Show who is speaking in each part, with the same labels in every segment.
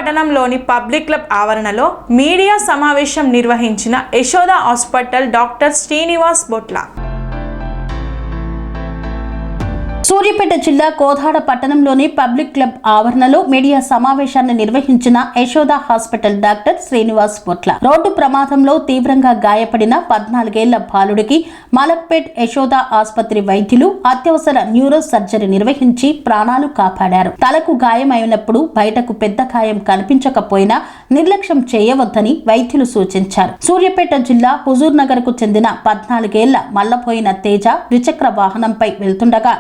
Speaker 1: పట్టణంలోని public club ఆవరణలో media సమావేశం నిర్వహించిన యశోద హాస్పిటల్ డాక్టర్ శ్రీనివాస్ బొట్ల.
Speaker 2: సూర్యాపేట జిల్లా కోదాడ పట్టణంలోని పబ్లిక్ క్లబ్ ఆవరణలో మీడియా సమావేశాన్ని నిర్వహించిన యశోద హాస్పిటల్ డాక్టర్ శ్రీనివాస్ బొట్ల రోడ్డు ప్రమాదంలో తీవ్రంగా గాయపడిన 14 ఏళ్ల బాలుడికి మలక్పేట్ యశోద ఆసుపత్రి వైద్యులు అత్యవసర న్యూరో సర్జరీ నిర్వహించి ప్రాణాలు కాపాడారు. తలకు గాయమైనప్పుడు బయటకు పెద్ద గాయం కనిపించకపోయినా నిర్లక్ష్యం చేయవద్దని వైద్యులు సూచించారు. సూర్యాపేట జిల్లా హుజూర్ నగర్ కు చెందిన 14 ఏళ్ల మల్లపోయిన తేజ ద్విచక్ర వాహనంపై వెళ్తుండగా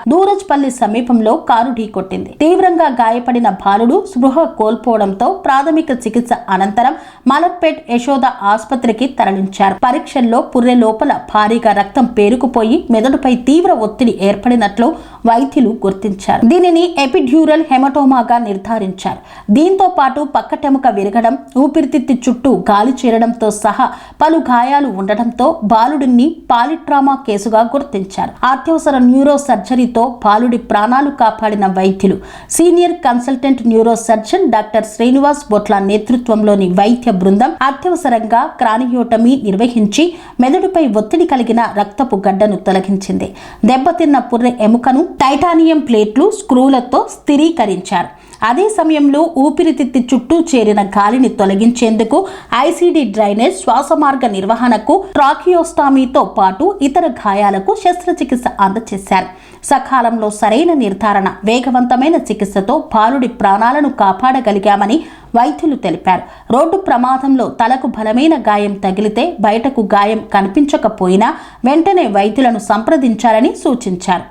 Speaker 2: పల్లి సమీపంలో కారు ఢీకొట్టింది. తీవ్రంగా గాయపడిన బాలుడు స్పృహ కోల్పోవడంతో ప్రాథమిక చికిత్స అనంతరం మలక్పేట్ యశోద ఆసుపత్రికి తరలించారు. పరీక్షల్లో పుర్రె లోపల భారీగా రక్తం పేరుకుపోయి మెదడుపై తీవ్ర ఒత్తిడి ఏర్పడినట్లు వైద్యులు గుర్తించారు. దీనిని ఎపిడ్యూరల్ హెమటోమాగా నిర్ధారించారు. దీంతో పాటు పక్కటెముక విరగడం, ఊపిరితిత్తి చుట్టూ గాలి చేరడంతో సహా పలు గాయాలు ఉండడంతో బాలుడిని పాలిట్రామా కేసుగా గుర్తించారు. అత్యవసర న్యూరో సర్జరీతో బాలుడి ప్రాణాలు కాపాడిన వైద్యులు senior consultant neurosurgeon doctor Srinivas Botla నేతృత్వంలోని వైద్య బృందం అత్యవసరంగా క్రానియోటమీ నిర్వహించి మెదడుపై ఒత్తిడి కలిగిన రక్తపు గడ్డను తొలగించింది. దెబ్బతిన్న పుర్రె ఎముకను టైటానియం ప్లేట్లు, స్క్రూలతో స్థిరీకరించారు. అదే సమయంలో ఊపిరితిత్తి చుట్టూ చేరిన గాలిని తొలగించేందుకు ఐసీడీ డ్రైనేజ్, శ్వాసమార్గ నిర్వహణకు ట్రాకియోస్టామీతో పాటు ఇతర గాయాలకు శస్త్రచికిత్స అందజేశారు. సకాలంలో సరైన నిర్ధారణ, వేగవంతమైన చికిత్సతో బాలుడి ప్రాణాలను కాపాడగలిగామని వైద్యులు తెలిపారు. రోడ్డు ప్రమాదంలో తలకు బలమైన గాయం తగిలితే బయటకు గాయం కనిపించకపోయినా వెంటనే వైద్యులను సంప్రదించాలని సూచించారు.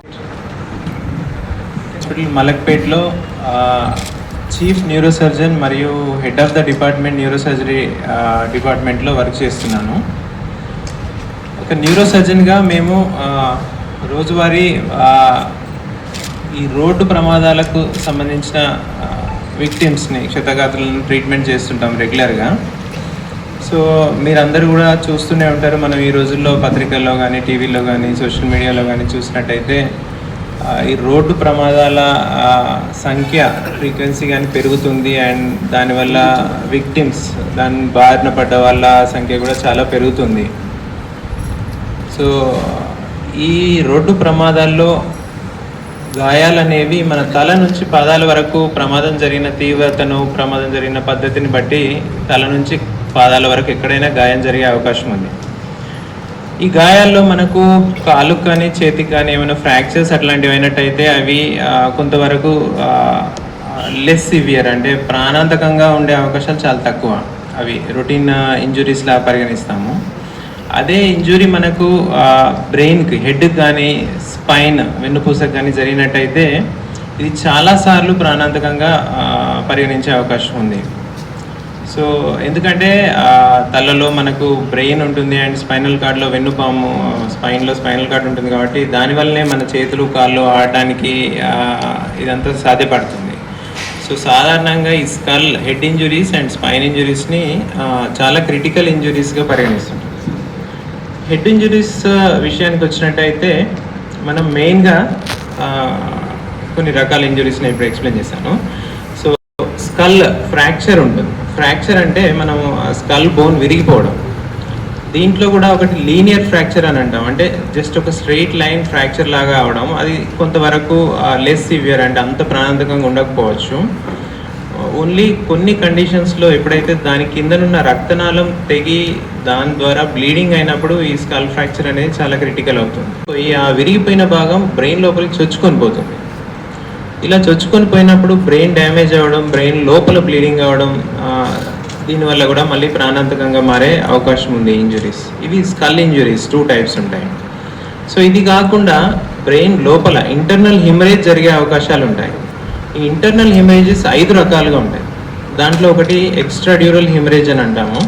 Speaker 3: మలక్పేట్లో చీఫ్ న్యూరో సర్జన్ మరియు head of the department neuro surgery డిపార్ట్మెంట్లో వర్క్ చేస్తున్నాను. ఒక న్యూరో సర్జన్గా మేము రోజువారీ ఈ రోడ్డు ప్రమాదాలకు సంబంధించిన విక్టిమ్స్ని, క్షతగాత్రులను ట్రీట్మెంట్ చేస్తుంటాం రెగ్యులర్గా. సో మీరందరూ కూడా చూస్తూనే ఉంటారు. మనం ఈ రోజుల్లో పత్రికల్లో కానీ, టీవీలో కానీ, సోషల్ మీడియాలో కానీ చూసినట్టయితే ఈ రోడ్డు ప్రమాదాల సంఖ్య, ఫ్రీక్వెన్సీ కానీ పెరుగుతుంది. అండ్ దానివల్ల విక్టిమ్స్, దాని బారిన పడ్డ వాళ్ళ సంఖ్య కూడా చాలా పెరుగుతుంది. సో ఈ రోడ్డు ప్రమాదాల్లో గాయాలనేవి మన తల నుంచి పాదాల వరకు ప్రమాదం జరిగిన తీవ్రతను, ప్రమాదం జరిగిన పద్ధతిని బట్టి తల నుంచి పాదాల వరకు ఎక్కడైనా గాయం జరిగే అవకాశం ఉంది. ఈ గాయాల్లో మనకు కాలుకు కానీ, చేతికి కానీ ఏమైనా ఫ్రాక్చర్స్ అట్లాంటివి అయినట్టయితే అవి కొంతవరకు లెస్ సివియర్, అంటే ప్రాణాంతకంగా ఉండే అవకాశాలు చాలా తక్కువ. అవి రొటీన్ ఇంజురీస్లా పరిగణిస్తాము. అదే ఇంజురీ మనకు బ్రెయిన్కి, హెడ్కి కానీ, స్పైన్, వెన్నుపూసకు కానీ జరిగినట్టయితే ఇది చాలాసార్లు ప్రాణాంతకంగా పరిగణించే అవకాశం ఉంది. సో ఎందుకంటే తలలో మనకు బ్రెయిన్ ఉంటుంది అండ్ స్పైనల్ కార్డ్లో వెన్నుపాము, స్పైనల్ కార్డ్ ఉంటుంది కాబట్టి దానివల్లనే మన చేతులు, కాళ్ళు ఆడటానికి ఇదంతా సాధ్యపడుతుంది. సో సాధారణంగా ఈ skull, head injuries and spine ఇంజురీస్ని చాలా క్రిటికల్ ఇంజురీస్గా పరిగణిస్తుంటాం. హెడ్ ఇంజురీస్ విషయానికి వచ్చినట్టయితే మనం మెయిన్గా కొన్ని రకాల ఇంజురీస్ని ఇప్పుడు ఎక్స్ప్లెయిన్ చేశాను. సో స్కల్ ఫ్రాక్చర్ ఉంటుంది. ఫ్రాక్చర్ అంటే మనం స్కల్ బోన్ విరిగిపోవడం. దీంట్లో కూడా ఒకటి లీనియర్ ఫ్రాక్చర్ అని అంటాం, అంటే జస్ట్ ఒక స్ట్రెయిట్ లైన్ ఫ్రాక్చర్ లాగా అవడం. అది కొంతవరకు లెస్ సివియర్, అంటే అంత ప్రాణాంతకంగా ఉండకపోవచ్చు. ఓన్లీ కొన్ని కండిషన్స్లో ఎప్పుడైతే దాని కిందనున్న రక్తనాళం తెగి దాని ద్వారా బ్లీడింగ్ అయినప్పుడు ఈ స్కల్ ఫ్రాక్చర్ అనేది చాలా క్రిటికల్ అవుతుంది. ఈ విరిగిపోయిన భాగం బ్రెయిన్ లోపలికి చొచ్చుకొని పోతుంది. ఇలా చొచ్చుకొని పోయినప్పుడు బ్రెయిన్ డ్యామేజ్ అవ్వడం, బ్రెయిన్ లోపల బ్లీడింగ్ అవ్వడం, దీనివల్ల కూడా మళ్ళీ ప్రాణాంతకంగా మారే అవకాశం ఉంది ఇంజురీస్. ఇవి స్కల్ ఇంజురీస్ 2 టైప్స్ ఉంటాయి. సో ఇది కాకుండా బ్రెయిన్ లోపల ఇంటర్నల్ హిమరేజ్ జరిగే అవకాశాలు ఉంటాయి. ఈ ఇంటర్నల్ హిమరేజెస్ 5 రకాలుగా ఉంటాయి. దాంట్లో ఒకటి ఎక్స్ట్రాడ్యూరల్ హిమరేజ్ అని అంటాము,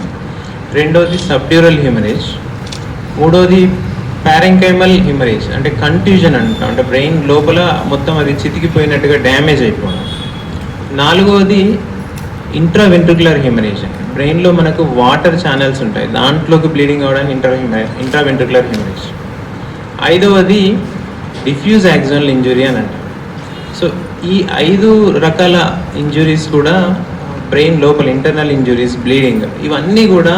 Speaker 3: రెండోది సబ్డ్యూరల్ హిమరేజ్, మూడోది పారెంకైమల్ హిమరేజ్ అంటే కంట్యూజన్ అంటాం, అంటే బ్రెయిన్ లోపల మొత్తం అది చితికిపోయినట్టుగా డ్యామేజ్ అయిపోవడం, నాలుగోది ఇంట్రావెంట్రికులర్ హిమరేజ్, బ్రెయిన్లో మనకు వాటర్ ఛానల్స్ ఉంటాయి, దాంట్లోకి బ్లీడింగ్ అవ్వడానికి ఇంట్రావెంట్రికులర్ హిమరేజ్, ఐదవది డిఫ్యూజ్ యాక్సినల్ ఇంజురీ అని అంటాం. సో ఈ 5 రకాల ఇంజురీస్ కూడా బ్రెయిన్ లోపల ఇంటర్నల్ ఇంజురీస్, బ్లీడింగ్, ఇవన్నీ కూడా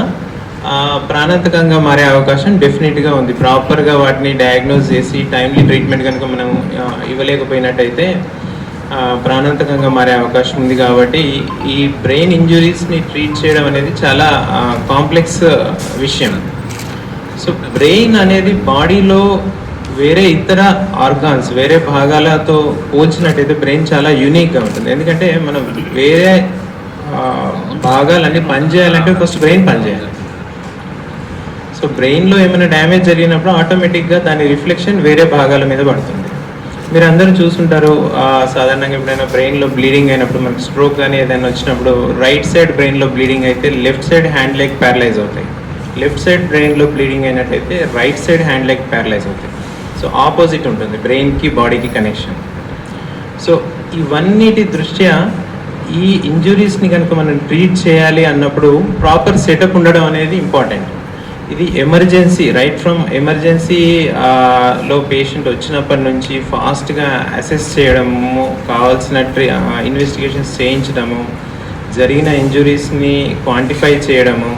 Speaker 3: ప్రాణాంతకంగా మారే అవకాశం డెఫినెట్గా ఉంది. ప్రాపర్గా వాటిని డయాగ్నోస్ చేసి టైమ్లీ ట్రీట్మెంట్ కనుక మనం ఇవ్వలేకపోయినట్టయితే ప్రాణాంతకంగా మారే అవకాశం ఉంది. కాబట్టి ఈ బ్రెయిన్ ఇంజురీస్ని ట్రీట్ చేయడం అనేది చాలా కాంప్లెక్స్ విషయం. సో బ్రెయిన్ అనేది బాడీలో వేరే ఇతర ఆర్గాన్స్, వేరే భాగాలతో పోల్చినట్టయితే బ్రెయిన్ చాలా యూనిక్గా ఉంటుంది. ఎందుకంటే మనం వేరే భాగాలన్నీ పనిచేయాలంటే ఫస్ట్ బ్రెయిన్ పనిచేయాలి. సో బ్రెయిన్లో ఏమైనా డ్యామేజ్ జరిగినప్పుడు ఆటోమేటిక్గా దాని రిఫ్లెక్షన్ వేరే భాగాల మీద పడుతుంది. మీరు అందరూ చూసుంటారు, సాధారణంగా ఎప్పుడైనా బ్రెయిన్లో బ్లీడింగ్ అయినప్పుడు, మనకు స్ట్రోక్ కానీ ఏదైనా వచ్చినప్పుడు రైట్ సైడ్ బ్రెయిన్లో బ్లీడింగ్ అయితే left side hand leg paralyse అవుతాయి. లెఫ్ట్ సైడ్ బ్రెయిన్లో బ్లీడింగ్ అయినట్టయితే right side hand leg paralyse అవుతాయి. సో ఆపోజిట్ ఉంటుంది బ్రెయిన్కి బాడీకి కనెక్షన్. సో ఇవన్నిటి దృష్ట్యా ఈ ఇంజురీస్ని కనుక మనం ట్రీట్ చేయాలి అన్నప్పుడు ప్రాపర్ సెటప్ ఉండడం అనేది ఇంపార్టెంట్. ఇది ఎమర్జెన్సీ, రైట్ ఫ్రమ్ ఎమర్జెన్సీలో పేషెంట్ వచ్చినప్పటి నుంచి ఫాస్ట్గా అసెస్ చేయడము, కావాల్సిన ఇన్వెస్టిగేషన్స్ చేయించడము, జరిగిన ఇంజురీస్ని క్వాంటిఫై చేయడము,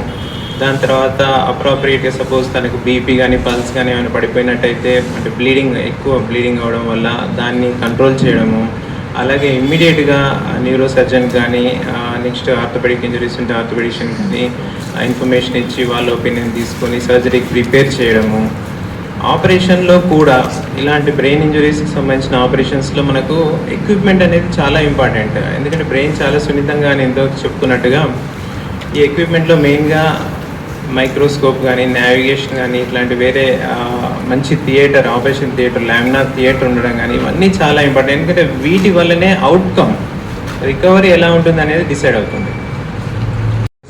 Speaker 3: దాని తర్వాత అప్రాప్రియేట్గా సపోజ్ తనకు బీపీ కానీ పల్స్ కానీ ఏమైనా పడిపోయినట్టయితే, అంటే ఎక్కువ బ్లీడింగ్ అవ్వడం వల్ల దాన్ని కంట్రోల్ చేయడము, అలాగే ఇమ్మీడియట్గా న్యూరో సర్జన్ కానీ నెక్స్ట్ ఆర్థోపెడిక్ ఇంజరీస్ ఉంటే ఆర్థోపెడిషన్ కానీ ఇన్ఫర్మేషన్ ఇచ్చి వాళ్ళ ఒపీనియన్ తీసుకొని సర్జరీకి ప్రిపేర్ చేయడము. ఆపరేషన్లో కూడా ఇలాంటి బ్రెయిన్ ఇంజరీస్కి సంబంధించిన ఆపరేషన్స్లో మనకు ఎక్విప్మెంట్ అనేది చాలా ఇంపార్టెంట్. ఎందుకంటే బ్రెయిన్ చాలా సున్నితంగా అని ఎంతో చెప్పుకున్నట్టుగా ఈ ఎక్విప్మెంట్లో మెయిన్గా మైక్రోస్కోప్ కానీ, నావిగేషన్ కానీ, ఇట్లాంటి వేరే మంచి theatre, operation theatre, laminar theatre ఉండడం కానీ, ఇవన్నీ చాలా ఇంపార్టెంట్. ఎందుకంటే వీటి వల్లనే అవుట్కమ్, రికవరీ ఎలా ఉంటుంది అనేది డిసైడ్ అవుతుంది.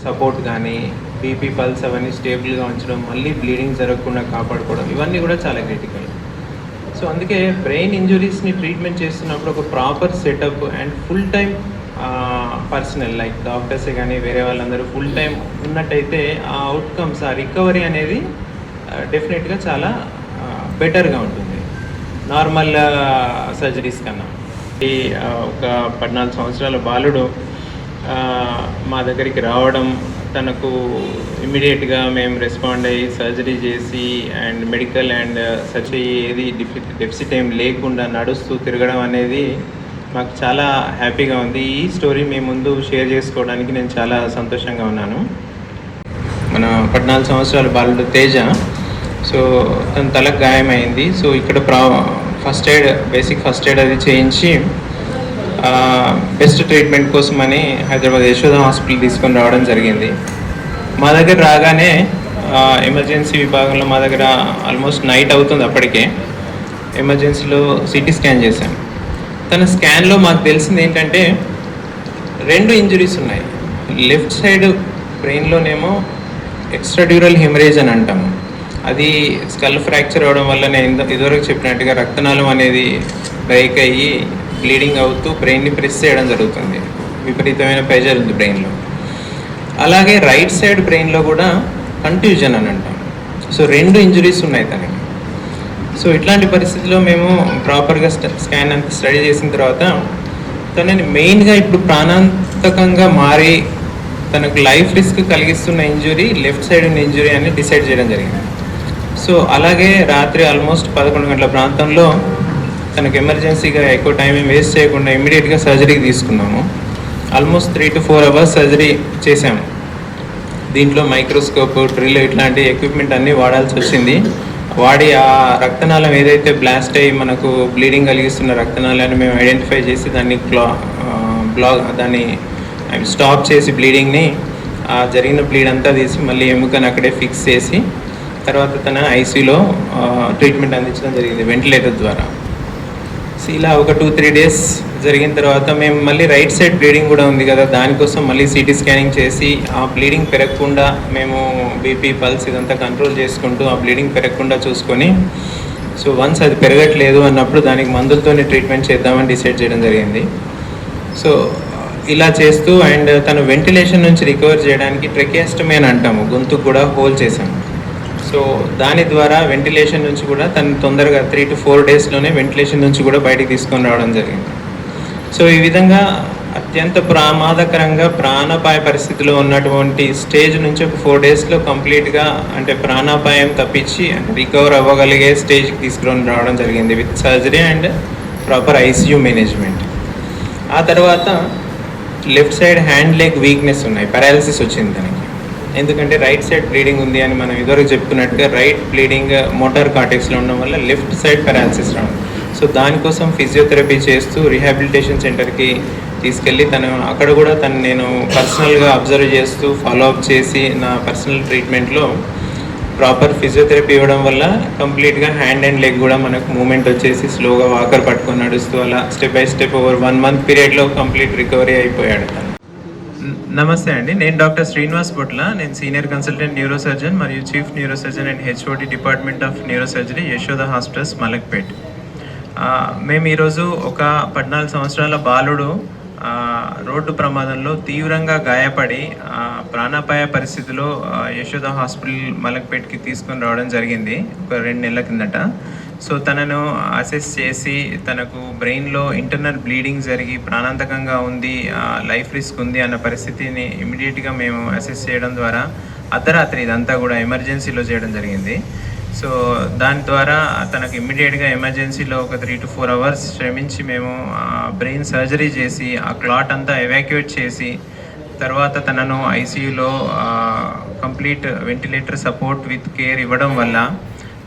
Speaker 3: సపోర్ట్ కానీ, బీపీ పల్స్ అవన్నీ స్టేబుల్గా ఉంచడం, మళ్ళీ బ్లీడింగ్ జరగకుండా కాపాడుకోవడం, ఇవన్నీ కూడా చాలా క్రిటికల్. సో అందుకే బ్రెయిన్ ఇంజురీస్ని ట్రీట్మెంట్ చేస్తున్నప్పుడు ఒక proper setup and full time personnel like డాక్టర్సే కానీ వేరే వాళ్ళందరూ ఫుల్ టైం ఉన్నట్టయితే ఆ అవుట్కమ్స్, ఆ రికవరీ అనేది డెఫినెట్గా చాలా బెటర్గా ఉంటుంది నార్మల్ సర్జరీస్ కన్నా. ఒక 14 సంవత్సరాల బాలుడు మా దగ్గరికి రావడం, తనకు ఇమ్మీడియట్గా మేము రెస్పాండ్ అయ్యి సర్జరీ చేసి అండ్ మెడికల్ అండ్ సర్జరీ ఏది డెఫిసిట్ ఏం లేకుండా నడుస్తూ తిరగడం అనేది మాకు చాలా హ్యాపీగా ఉంది. ఈ స్టోరీ మీ ముందు షేర్ చేసుకోవడానికి నేను చాలా సంతోషంగా ఉన్నాను. మన 14 సంవత్సరాల బాలుడు తేజ, సో తన తలకు గాయమైంది. సో ఇక్కడ బేసిక్ ఫస్ట్ ఎయిడ్ అది చేయించి బెస్ట్ ట్రీట్మెంట్ కోసమని హైదరాబాద్ యశోద హాస్పిటల్ తీసుకొని రావడం జరిగింది. మా దగ్గర రాగానే ఎమర్జెన్సీ విభాగంలో మా దగ్గర ఆల్మోస్ట్ నైట్ అవుతుంది అప్పటికే. ఎమర్జెన్సీలో సిటీ స్కాన్ చేశాం. తన స్కాన్లో మాకు తెలిసింది ఏంటంటే 2 ఇంజురీస్ ఉన్నాయి. లెఫ్ట్ సైడ్ బ్రెయిన్లోనేమో ఎక్స్ట్రాడ్యూరల్ హెమరేజ్ అని అంటాము. అది స్కల్ ఫ్రాక్చర్ అవడం వల్ల నేను ఇదివరకు చెప్పినట్టుగా రక్తనాళం అనేది బ్రేక్ అయ్యి బ్లీడింగ్ అవుతూ బ్రెయిన్ని ప్రెస్ చేయడం జరుగుతుంది. విపరీతమైన ప్రెషర్ ఉంది బ్రెయిన్లో. అలాగే రైట్ సైడ్ బ్రెయిన్లో కూడా కంట్యూజన్ అని అంటాం. సో 2 ఇంజురీస్ ఉన్నాయి తనకి. సో ఇట్లాంటి పరిస్థితుల్లో మేము ప్రాపర్గా స్కాన్ అంతా స్టడీ చేసిన తర్వాత తనని మెయిన్గా ఇప్పుడు ప్రాణాంతకంగా మారి తనకు లైఫ్ రిస్క్ కలిగిస్తున్న ఇంజురీ లెఫ్ట్ సైడ్ ఉన్న ఇంజురీ అని డిసైడ్ చేయడం జరిగింది. సో అలాగే రాత్రి ఆల్మోస్ట్ 11 గంటల ప్రాంతంలో తనకు ఎమర్జెన్సీగా ఎక్కువ టైం వేస్ట్ చేయకుండా ఇమ్మీడియట్గా సర్జరీకి తీసుకున్నాము. ఆల్మోస్ట్ 3 to 4 అవర్స్ సర్జరీ చేసాము. దీంట్లో మైక్రోస్కోప్, డ్రిల్ ఇట్లాంటి ఎక్విప్మెంట్ అన్నీ వాడాల్సి వచ్చింది. వాడి ఆ రక్తనాళం ఏదైతే బ్లాస్ట్ అయ్యి మనకు బ్లీడింగ్ కలిగిస్తున్న రక్తనాళాన్ని మేము ఐడెంటిఫై చేసి దాన్ని దాన్ని స్టాప్ చేసి బ్లీడింగ్ని జరిగిన బ్లీడ్ అంతా తీసి మళ్ళీ ఎముకని అక్కడే ఫిక్స్ చేసి తర్వాత తన ఐసీయూలో ట్రీట్మెంట్ అందించడం జరిగింది వెంటిలేటర్ ద్వారా. సో ఇలా ఒక 2-3 డేస్ జరిగిన తర్వాత మేము మళ్ళీ రైట్ సైడ్ బ్లీడింగ్ కూడా ఉంది కదా, దానికోసం మళ్ళీ సిటీ స్కానింగ్ చేసి ఆ బ్లీడింగ్ పెరగకుండా మేము బీపీ పల్స్ ఇదంతా కంట్రోల్ చేసుకుంటూ ఆ బ్లీడింగ్ పెరగకుండా చూసుకొని, సో వన్స్ అది పెరగట్లేదు అన్నప్పుడు దానికి మందులతోనే ట్రీట్మెంట్ చేద్దామని డిసైడ్ చేయడం జరిగింది. సో ఇలా చేస్తూ అండ్ తను వెంటిలేషన్ నుంచి రికవర్ చేయడానికి ట్రెకియాస్టమీ అని అంటాము, గొంతుకు కూడా హోల్ చేసాము. సో దాని ద్వారా వెంటిలేషన్ నుంచి కూడా తను తొందరగా 3 to 4 డేస్లోనే వెంటిలేషన్ నుంచి కూడా బయటికి తీసుకొని రావడం జరిగింది. సో ఈ విధంగా అత్యంత ప్రమాదకరంగా ప్రాణాపాయ పరిస్థితిలో ఉన్నటువంటి స్టేజ్ నుంచి ఒక 4 డేస్లో కంప్లీట్గా అంటే ప్రాణాపాయం తప్పించి రికవర్ అవ్వగలిగే స్టేజ్కి తీసుకుని రావడం జరిగింది with surgery and proper ICU management. ఆ తర్వాత left side hand leg weakness ఉన్నాయి, పారాలిసిస్ వచ్చింది తనకి. ఎందుకంటే రైట్ సైడ్ బ్లీడింగ్ ఉంది అని మనం ఇదివరకు చెప్పుకున్నట్టుగా రైట్ బ్లీడింగ్ మోటార్ కార్టెక్స్లో ఉండడం వల్ల లెఫ్ట్ సైడ్ పారాలిసిస్ రావడం. సో దానికోసం ఫిజియోథెరపీ చేస్తూ రీహాబిలిటేషన్ సెంటర్కి తీసుకెళ్ళి అక్కడ కూడా నేను పర్సనల్గా అబ్జర్వ్ చేస్తూ ఫాలో అప్ చేసి నా పర్సనల్ ట్రీట్మెంట్లో ప్రాపర్ ఫిజియోథెరపీ ఇవ్వడం వల్ల కంప్లీట్గా హ్యాండ్ అండ్ లెగ్ కూడా మనకు మూమెంట్ వచ్చేసి స్లోగా వాకర్ పట్టుకొని నడుస్తూ అలా step by step over 1 month పీరియడ్లో కంప్లీట్ రికవరీ అయిపోయాడు తను. నమస్తే అండి, నేను డాక్టర్ శ్రీనివాస్ పొట్ల. నేను సీనియర్ కన్సల్టెంట్ న్యూరో సర్జన్ మరియు chief neuro surgeon and HOD department of neuro surgery Yashoda hospitals Malakpet. మేము ఈరోజు ఒక 14 సంవత్సరాల బాలుడు రోడ్డు ప్రమాదంలో తీవ్రంగా గాయపడి ప్రాణాపాయ పరిస్థితిలో యశోద హాస్పిటల్ మలక్పేట్కి తీసుకొని రావడం జరిగింది ఒక 2 నెలల కిందట. సో తనను అసెస్ చేసి తనకు బ్రెయిన్లో ఇంటర్నల్ బ్లీడింగ్ జరిగి ప్రాణాంతకంగా ఉంది, లైఫ్ రిస్క్ ఉంది అన్న పరిస్థితిని ఇమీడియట్గా మేము అసెస్ చేయడం ద్వారా అర్ధరాత్రి ఇదంతా కూడా ఎమర్జెన్సీలో చేయడం జరిగింది. సో దాని ద్వారా తనకు ఇమ్మీడియట్గా ఎమర్జెన్సీలో ఒక 3 to 4 అవర్స్ శ్రమించి మేము బ్రెయిన్ సర్జరీ చేసి ఆ క్లాట్ అంతా ఎవాక్యుయేట్ చేసి తర్వాత తనను ఐసీయూలో complete ventilator support with care ఇవ్వడం వల్ల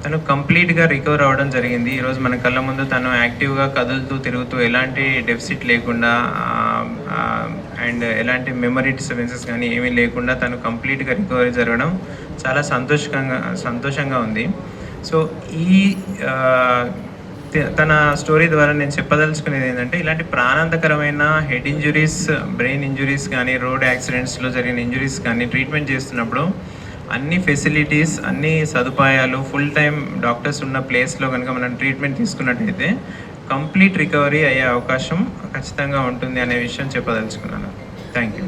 Speaker 3: తను కంప్లీట్గా రికవర్ అవ్వడం జరిగింది. ఈరోజు మన కళ్ళ ముందు తను యాక్టివ్గా కదులుతూ తిరుగుతూ ఎలాంటి డెఫిసిట్ లేకుండా అండ్ ఎలాంటి మెమరీ డిస్టర్బెన్సెస్ కానీ ఏమీ లేకుండా తను కంప్లీట్గా రికవరీ జరగడం చాలా సంతోషంగా ఉంది. సో ఈ తన స్టోరీ ద్వారా నేను చెప్పదలుచుకునేది ఏంటంటే ఇలాంటి ప్రాణాంతకరమైన హెడ్ ఇంజురీస్, బ్రెయిన్ ఇంజురీస్ కానీ రోడ్ యాక్సిడెంట్స్లో జరిగిన ఇంజురీస్ కానీ ట్రీట్మెంట్ చేస్తున్నప్పుడు అన్ని ఫెసిలిటీస్, అన్ని సదుపాయాలు, ఫుల్ టైం డాక్టర్స్ ఉన్న ప్లేస్లో కనుక మనం ట్రీట్మెంట్ తీసుకున్నట్టయితే కంప్లీట్ రికవరీ అయ్యే అవకాశం ఖచ్చితంగా ఉంటుంది అనే విషయం చెప్పదలుచుకున్నాను. Thank you.